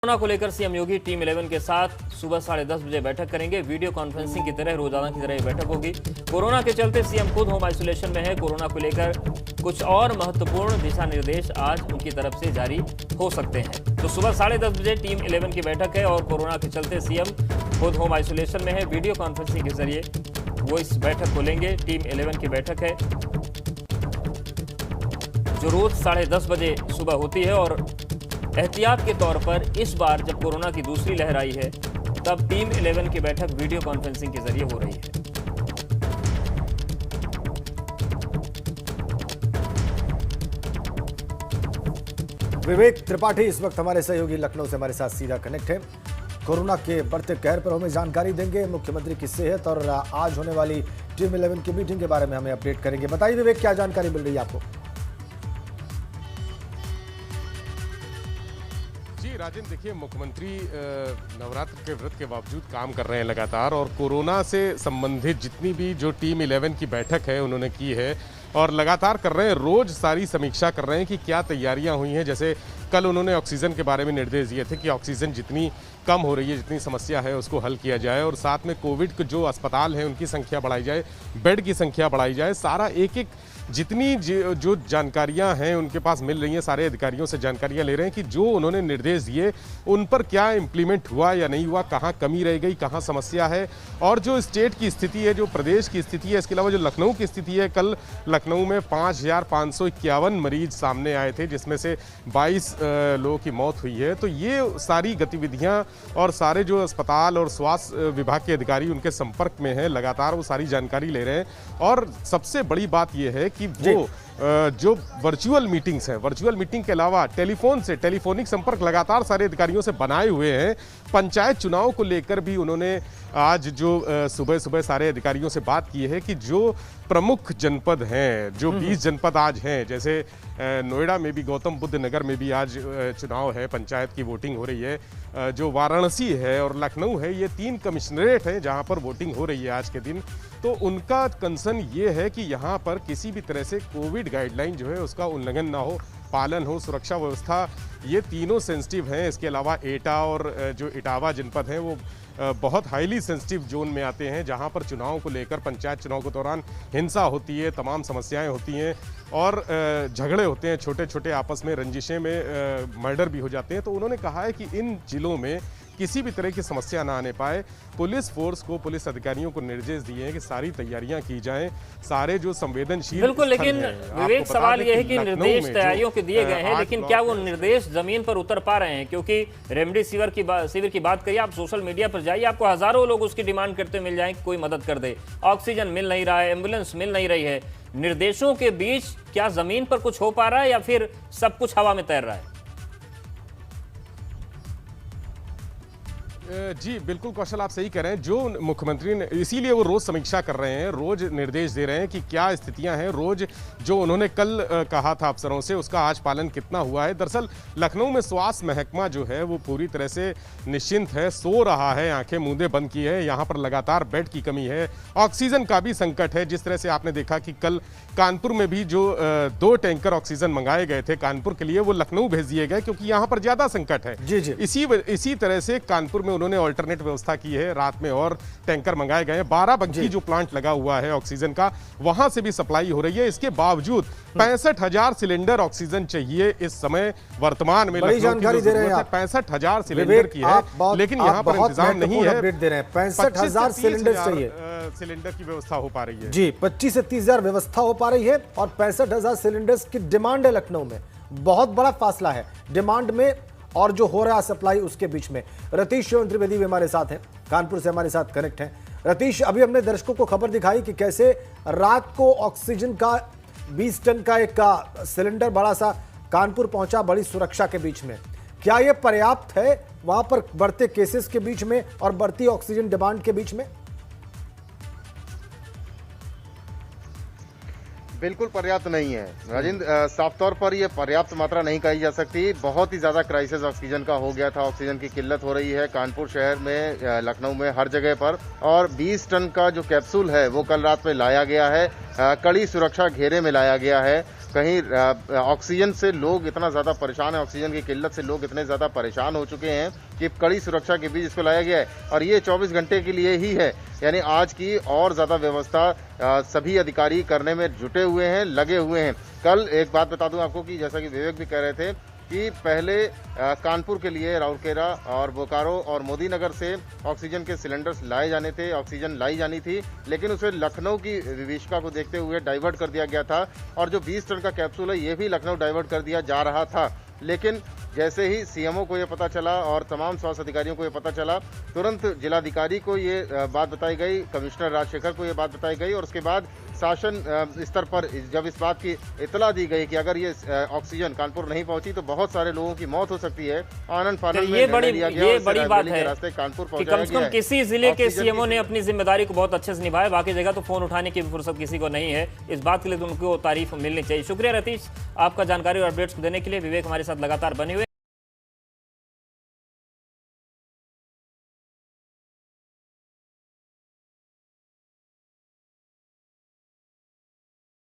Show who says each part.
Speaker 1: Corona को लेकर CM योगी team 11 के साथ सुबह 10:30 बजे बैठक करेंगे। वीडियो कॉन्फ्रेंसिंग की तरह रोजाना की तरह बैठक होगी। कोरोना के चलते सीएम खुद होम आइसोलेशन में है। कोरोना को लेकर कुछ और महत्वपूर्ण दिशा निर्देश आज उनकी तरफ से जारी हो सकते हैं। तो सुबह 10:30 बजे टीम 11 की बैठक है और कोरोना के चलते सीएम खुद होम आइसोलेशन में है। वीडियो कॉन्फ्रेंसिंग के जरिए वो इस बैठक को लेंगे। टीम 11 की बैठक है जो रोज 10:30 बजे सुबह होती है और एहतियात के तौर पर इस बार जब कोरोना की दूसरी लहर आई है तब टीम 11 की बैठक वीडियो कॉन्फ्रेंसिंग के जरिए हो रही है।
Speaker 2: विवेक त्रिपाठी इस वक्त हमारे सहयोगी लखनऊ से हमारे साथ सीधा कनेक्ट है। कोरोना के बढ़ते कहर पर हमें जानकारी देंगे, मुख्यमंत्री की सेहत और आज होने वाली टीम 11 की मीटिंग के बारे में हमें अपडेट करेंगे। बताइए विवेक, क्या जानकारी मिल रही है आपको?
Speaker 3: राजन, देखिए, मुख्यमंत्री नवरात्र के व्रत के बावजूद काम कर रहे हैं लगातार और कोरोना से संबंधित जितनी भी जो टीम 11 की बैठक है उन्होंने की है और लगातार कर रहे हैं। रोज सारी समीक्षा कर रहे हैं कि क्या तैयारियां हुई हैं। जैसे कल उन्होंने ऑक्सीजन के बारे में निर्देश दिए थे कि ऑक्सीजन जितनी कम हो रही है, जितनी समस्या है उसको हल किया जाए और साथ में कोविड के जो अस्पताल हैं उनकी संख्या बढ़ाई जाए, बेड की संख्या बढ़ाई जाए। सारा एक एक जितनी जो जानकारियां हैं उनके पास मिल रही हैं, सारे अधिकारियों से जानकारियां ले रहे हैं कि जो उन्होंने निर्देश दिए उन पर क्या इम्प्लीमेंट हुआ या नहीं हुआ, कहाँ कमी रह गई, कहाँ समस्या है। और जो स्टेट की स्थिति है, जो प्रदेश की स्थिति है, इसके अलावा जो लखनऊ की स्थिति है, कल लखनऊ में 5,551 मरीज सामने आए थे जिसमें से 22 लोगों की मौत हुई है। तो ये सारी गतिविधियां और सारे जो अस्पताल और स्वास्थ्य विभाग के अधिकारी उनके संपर्क में हैं, लगातार वो सारी जानकारी ले रहे हैं। और सबसे बड़ी बात यह है कि वो जो वर्चुअल मीटिंग्स हैं, वर्चुअल मीटिंग के अलावा टेलीफोनिक संपर्क लगातार सारे अधिकारियों से बनाए हुए हैं। पंचायत चुनाव को लेकर भी उन्होंने आज जो सुबह सुबह सारे अधिकारियों से बात की है कि जो प्रमुख जनपद हैं, जो 20 जनपद आज हैं, जैसे नोएडा में भी, गौतम बुद्ध नगर में भी आज चुनाव है, पंचायत की वोटिंग हो रही है। जो वाराणसी है और लखनऊ है, ये 3 कमिश्नरेट हैं जहां पर वोटिंग हो रही है आज के दिन। तो उनका कंसर्न ये है कि यहाँ पर किसी भी तरह से कोविड गाइडलाइन जो है उसका उल्लंघन ना हो, पालन हो, सुरक्षा व्यवस्था, ये तीनों सेंसिटिव हैं। इसके अलावा एटा और जो इटावा जनपद हैं वो बहुत हाईली सेंसिटिव जोन में आते हैं जहां पर चुनाव को लेकर, पंचायत चुनाव के दौरान हिंसा होती है, तमाम समस्याएं होती हैं और झगड़े होते हैं, छोटे छोटे आपस में रंजिशें में मर्डर भी हो जाते हैं। तो उन्होंने कहा है कि इन जिलों में किसी भी तरह की समस्या ना आने पाए। पुलिस फोर्स को, पुलिस अधिकारियों को निर्देश दिए हैं कि सारी तैयारियां की जाएं, सारे जो संवेदनशील।
Speaker 1: बिल्कुल, लेकिन विवेक सवाल यह है कि निर्देश तैयारियों के दिए गए हैं, लेकिन क्या वो निर्देश जमीन पर उतर पा रहे हैं? क्योंकि रेमडेसिविर की बात करिए, आप सोशल मीडिया पर जाइए, आपको हजारों लोग उसकी डिमांड करते मिल जाएं कि कोई मदद कर दे। ऑक्सीजन मिल नहीं रहा है, एम्बुलेंस मिल नहीं रही है। निर्देशों के बीच क्या जमीन पर कुछ हो पा रहा है या फिर सब कुछ हवा में तैर रहा है?
Speaker 3: जी बिल्कुल कौशल, आप सही कह रहे हैं। जो मुख्यमंत्री ने, इसीलिए वो रोज समीक्षा कर रहे हैं, रोज निर्देश दे रहे हैं कि क्या स्थितियां हैं। रोज जो उन्होंने कल कहा था अफसरों से, उसका आज पालन कितना हुआ है। दरअसल लखनऊ में स्वास्थ्य महकमा जो है वो पूरी तरह से निश्चिंत है, सो रहा है, आंखें मूंदे बंद की है। यहाँ पर लगातार बेड की कमी है, ऑक्सीजन का भी संकट है। जिस तरह से आपने देखा कि कल कानपुर में भी जो 2 टैंकर ऑक्सीजन मंगाए गए थे कानपुर के लिए, वो लखनऊ भेज दिए गए क्योंकि यहाँ पर ज्यादा संकट है। इसी तरह से कानपुर में उन्होंने अल्टरनेट व्यवस्था की है, रात में और टैंकर मंगाए गए हैं। 12 बंकी जो प्लांट लगा हुआ है ऑक्सीजन का, वहां से भी सप्लाई हो रही है। इसके बावजूद 65,000 सिलेंडर ऑक्सीजन चाहिए इस समय वर्तमान में।
Speaker 2: बड़ी जानकारी दे रहे हैं आप।
Speaker 3: 65,000 सिलेंडर की है, लेकिन यहाँ पर इंतजाम नहीं है।
Speaker 2: 65,000 सिलेंडर चाहिए,
Speaker 3: सिलेंडर की व्यवस्था हो पा रही है
Speaker 2: जी। 25 से 30,000 व्यवस्था हो पा रही है और 65,000 सिलेंडर्स की डिमांड है लखनऊ में। बहुत बड़ा फासला है डिमांड में और जो हो रहा है सप्लाई उसके बीच में। रतीश त्रिवेदी भी हमारे साथ हैं, कानपुर से हमारे साथ कनेक्ट हैं। रतीश, अभी हमने दर्शकों को खबर दिखाई कि कैसे रात को ऑक्सीजन का 20 टन का एक सिलेंडर बड़ा सा कानपुर पहुंचा, बड़ी सुरक्षा के बीच में। क्या यह पर्याप्त है वहां पर बढ़ते केसेस के बीच में और बढ़ती ऑक्सीजन डिमांड के बीच में?
Speaker 4: बिल्कुल पर्याप्त नहीं है राजेंद्र, साफ तौर पर यह पर्याप्त मात्रा नहीं कही जा सकती। बहुत ही ज़्यादा क्राइसिस ऑक्सीजन का हो गया था, ऑक्सीजन की किल्लत हो रही है कानपुर शहर में, लखनऊ में, हर जगह पर। और 20 टन का जो कैप्सूल है वो कल रात में लाया गया है, कड़ी सुरक्षा घेरे में लाया गया है कहीं ऑक्सीजन से लोग इतना ज़्यादा परेशान है, ऑक्सीजन की किल्लत से लोग इतने ज़्यादा परेशान हो चुके हैं कि कड़ी सुरक्षा के बीच इसको लाया गया है और ये 24 घंटे के लिए ही है। यानी आज की और ज़्यादा व्यवस्था सभी अधिकारी करने में जुटे हुए हैं, लगे हुए हैं। कल एक बात बता दूं आपको कि जैसा कि विवेक भी कह रहे थे कि पहले कानपुर के लिए राउरकेला और बोकारो और मोदी नगर से ऑक्सीजन के सिलेंडर्स लाए जाने थे, ऑक्सीजन लाई जानी थी, लेकिन उसे लखनऊ की विभीषिका को देखते हुए डाइवर्ट कर दिया गया था और जो 20 टन का कैप्सूल है ये भी लखनऊ डाइवर्ट कर दिया जा रहा था। लेकिन जैसे ही सीएमओ को ये पता चला और तमाम स्वास्थ्य अधिकारियों को ये पता चला, तुरंत जिलाधिकारी को ये बात बताई गई, कमिश्नर राजशेखर को ये बात बताई गई और उसके बाद शासन स्तर पर जब इस बात की इतला दी गई कि अगर ये ऑक्सीजन कानपुर नहीं पहुंची तो बहुत सारे लोगों की मौत हो सकती है, आनंद फानंद में निर्णय लिया गया।
Speaker 1: ये बड़ी बात है
Speaker 4: रास्ते कानपुर
Speaker 1: कि कम से कम किसी जिले के सीएमओ ने अपनी जिम्मेदारी को बहुत अच्छे से निभाया, बाकी जगह तो फोन उठाने की भी फुर्सत किसी को नहीं है। इस बात के लिए तो उनको तारीफ मिलनी चाहिए। शुक्रिया रतीश आपका जानकारी और अपडेट्स देने के लिए। विवेक हमारे साथ लगातार बने हुए।